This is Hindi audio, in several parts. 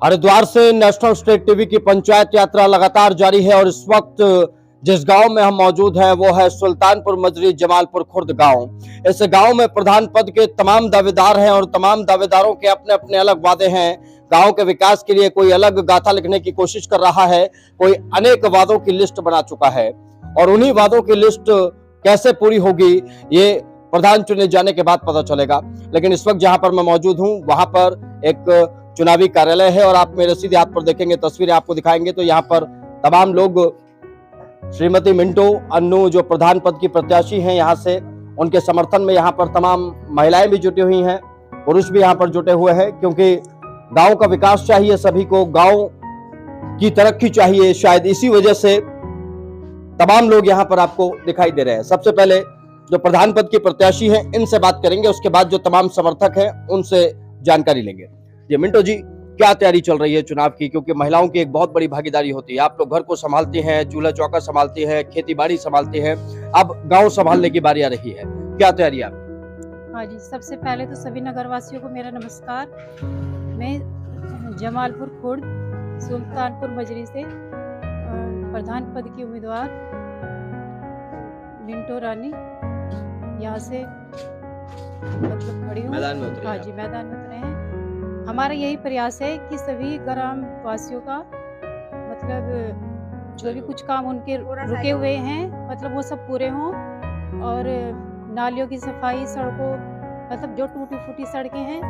हरिद्वार से नेशनल स्टेट टीवी की पंचायत यात्रा लगातार जारी है और इस वक्त जिस गांव में हम मौजूद हैं वो है सुल्तानपुर मजरी जमालपुर खुर्द गांव। इस गांव में प्रधान पद के तमाम दावेदार हैं और तमाम दावेदारों के अपने अपने अलग वादे हैं। गांव के विकास के लिए कोई अलग गाथा लिखने की कोशिश कर रहा है, कोई अनेक वादों की लिस्ट बना चुका है और उन्हीं वादों की लिस्ट कैसे पूरी होगी ये प्रधान चुने जाने के बाद पता चलेगा। लेकिन इस वक्त जहां पर मैं मौजूद हूं वहां पर एक चुनावी कार्यालय है और आप मेरे सीधे हाथ पर देखेंगे, तस्वीरें आपको दिखाएंगे तो यहाँ पर तमाम लोग श्रीमती मिंटो अन्नू जो प्रधान पद की प्रत्याशी हैं यहाँ से, उनके समर्थन में यहाँ पर तमाम महिलाएं भी जुटी हुई हैं, पुरुष भी यहाँ पर जुटे हुए हैं क्योंकि गांव का विकास चाहिए सभी को, गांव की तरक्की चाहिए। शायद इसी वजह से तमाम लोग यहाँ पर आपको दिखाई दे रहे हैं। सबसे पहले जो प्रधान पद की प्रत्याशी हैं इनसे बात करेंगे, उसके बाद जो तमाम समर्थक हैं उनसे जानकारी लेंगे। जी मिंटो जी, क्या तैयारी चल रही है चुनाव की? क्योंकि महिलाओं की एक बहुत बड़ी भागीदारी होती है, आप लोग घर को संभालती हैं, चूल्हा चौका संभालती हैं, खेती बाड़ी संभालती हैं, अब गांव संभालने की बारी आ रही है, क्या तैयारी है आपकी? हाँ जी, सबसे पहले तो सभी नगरवासियों को मेरा नमस्कार। मैं जमालपुर खुर्द सुल्तानपुर मजरी से प्रधान पद की उम्मीदवार मिंटो रानी यहाँ से मतलब खड़ी हूँ। मैदान में उतरे? हाँ जी, मैदान में उतरे हैं। हमारा यही प्रयास है कि सभी ग्राम वासियों का मतलब जो भी कुछ काम उनके रुके हुए हैं मतलब वो सब पूरे हों और नालियों की सफाई, सड़कों मतलब जो टूटी फूटी सड़कें हैं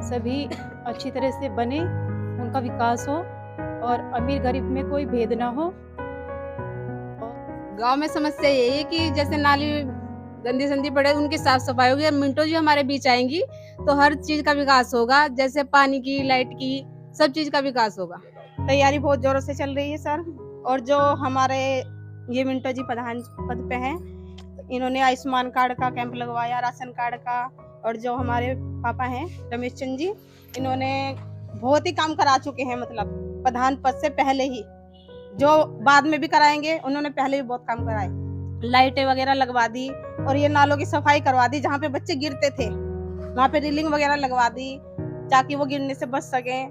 सभी अच्छी तरह से बने, उनका विकास हो और अमीर गरीब में कोई भेद ना हो। गांव में समस्या यही है कि जैसे नाली गंदी संदी पड़े उनकी साफ सफाई होगी। मिंटो जी हमारे बीच आएंगी तो हर चीज का विकास होगा, जैसे पानी की, लाइट की, सब चीज का विकास होगा। तैयारी बहुत जोरों से चल रही है सर। और जो हमारे ये मिंटो जी प्रधान पद पे हैं, इन्होंने आयुष्मान कार्ड का कैंप लगवाया, राशन कार्ड का, और जो हमारे पापा हैं रमेश चंद जी, इन्होंने बहुत ही काम करा चुके हैं, मतलब प्रधान पद से पहले ही, जो बाद में भी कराएंगे, उन्होंने पहले भी बहुत काम कराए, लाइटें वगैरह लगवा दी और ये नालों की सफाई करवा दी, जहाँ पे बच्चे गिरते थे वहाँ पे रेलिंग वगैरह लगवा दी ताकि वो गिरने से बच सकें।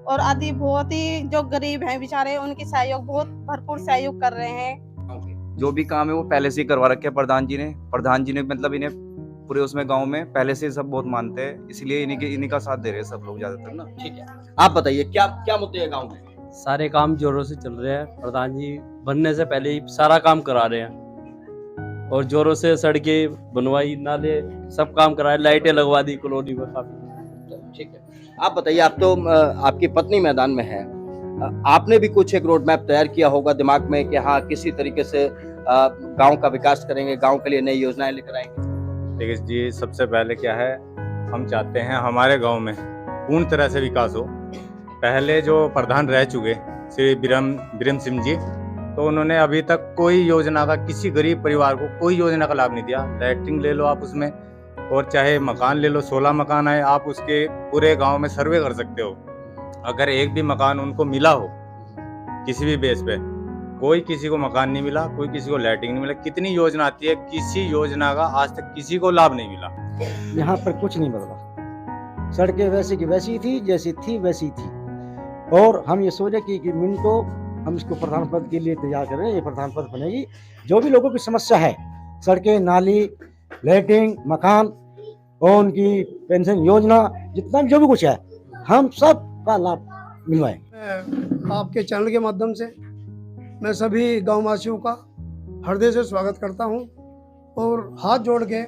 और आदि बहुत ही जो गरीब हैं बेचारे, उनकी सहयोग बहुत भरपूर सहयोग कर रहे हैं। जो भी काम है वो पहले से ही करवा रखे प्रधान जी ने मतलब इन्हें पूरे उसमें गांव में पहले से सब बहुत मानते हैं, इसलिए इन्हीं का साथ दे रहे हैं सब लोग ज्यादातर ना। ठीक है, आप बताइए क्या क्या मुद्दे हैं गाँव में? सारे काम जोरों से चल रहे हैं, प्रधान जी बनने से पहले ही सारा काम करा रहे हैं और जोरों से सड़कें बनवाई, नाले सब काम कराए, लाइटें लगवा दी कॉलोनी में काफी। ठीक है, आप बताइए, आप तो आपकी पत्नी मैदान में है, आपने भी कुछ एक रोड मैप तैयार किया होगा दिमाग में कि हाँ किसी तरीके से गांव का विकास करेंगे, गांव के लिए नई योजनाएं लेकर आएंगे? देखिए जी, सबसे पहले क्या है, हम चाहते हैं हमारे गांव में पूर्ण तरह से विकास हो। पहले जो प्रधान रह चुके श्री बिरम सिंह जी, तो उन्होंने अभी तक कोई योजना का किसी गरीब परिवार को कोई योजना का लाभ नहीं दिया। लैट्रिन ले लो आप उसमें, और चाहे मकान ले लो, 16 मकान आए, आप उसके पूरे गांव में सर्वे कर सकते हो। अगर एक भी मकान उनको मिला हो किसी भी बेस पे, कोई किसी को मकान नहीं मिला, कोई किसी को लैट्रिन नहीं मिला। कितनी योजना आती है, किसी योजना का आज तक किसी को लाभ नहीं मिला। यहाँ पर कुछ नहीं बदला, सड़कें वैसी की वैसी थी, जैसी थी वैसी थी। और हम ये सोचे कि मिंटो हम इसको प्रधान पद के लिए तैयार कर रहे हैं, ये प्रधान पद बनेगी। जो भी लोगों की समस्या है, सड़कें, नाली, लैट्रिन, मकान और उनकी पेंशन योजना, जितना भी जो भी कुछ है, हम सब का लाभ मिलवाएं। आपके चैनल के माध्यम से मैं सभी गांववासियों का हृदय से स्वागत करता हूं और हाथ जोड़ के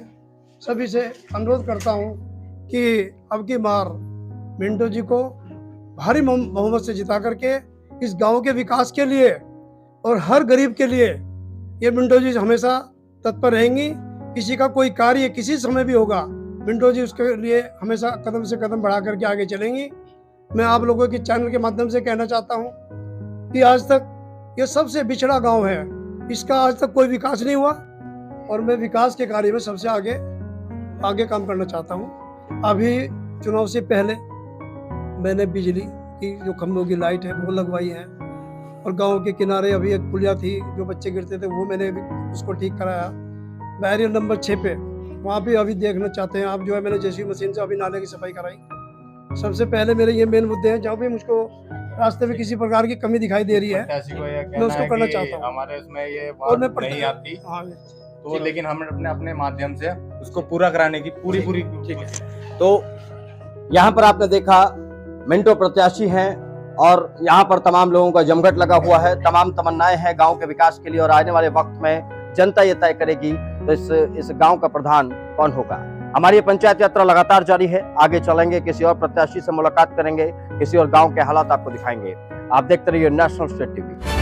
सभी से अनुरोध करता हूं कि अब की बार मिंटो जी को भारी बहुमत से जिता करके इस गांव के विकास के लिए और हर गरीब के लिए ये मिंटो जी हमेशा तत्पर रहेंगी। किसी का कोई कार्य किसी समय भी होगा, मिंटो जी उसके लिए हमेशा कदम से कदम बढ़ा करके आगे चलेंगी। मैं आप लोगों के चैनल के माध्यम से कहना चाहता हूं कि आज तक ये सबसे बिछड़ा गांव है, इसका आज तक कोई विकास नहीं हुआ और मैं विकास के कार्य में सबसे आगे काम करना चाहता हूं। अभी चुनाव से पहले मैंने बिजली की जो खंभों की लाइट है वो लगवाई है और गांव के किनारे अभी एक पुलिया थी जो बच्चे गिरते थे, वो मैंने उसको ठीक कराया। बैरियर नंबर 6 पे वहाँ पे अभी देखना चाहते हैं आप, जो है मैंने जेसीबी मशीन से अभी नाले की सफाई कराई। सबसे पहले मेरे ये मेन मुद्दे हैं। जहाँ भी मुझको रास्ते में किसी प्रकार की कमी दिखाई दे रही है प्रत्याशी को ये मैं उसको कहना है करना कि चाहता हूँ। हमारे उसमें ये और मैं बात नहीं आती, हाँ तो लेकिन हम अपने अपने माध्यम से उसको पूरा कराने की पूरी तो यहाँ पर आपने देखा मिंटो प्रत्याशी हैं और यहाँ पर तमाम लोगों का जमघट लगा हुआ है, तमाम तमन्नाएं हैं गांव के विकास के लिए और आने वाले वक्त में जनता ये तय करेगी तो इस गांव का प्रधान कौन होगा। हमारी ये पंचायत यात्रा लगातार जारी है, आगे चलेंगे, किसी और प्रत्याशी से मुलाकात करेंगे, किसी और गांव के हालात आपको दिखाएंगे। आप देखते रहिए नेशनल स्टेट टीवी।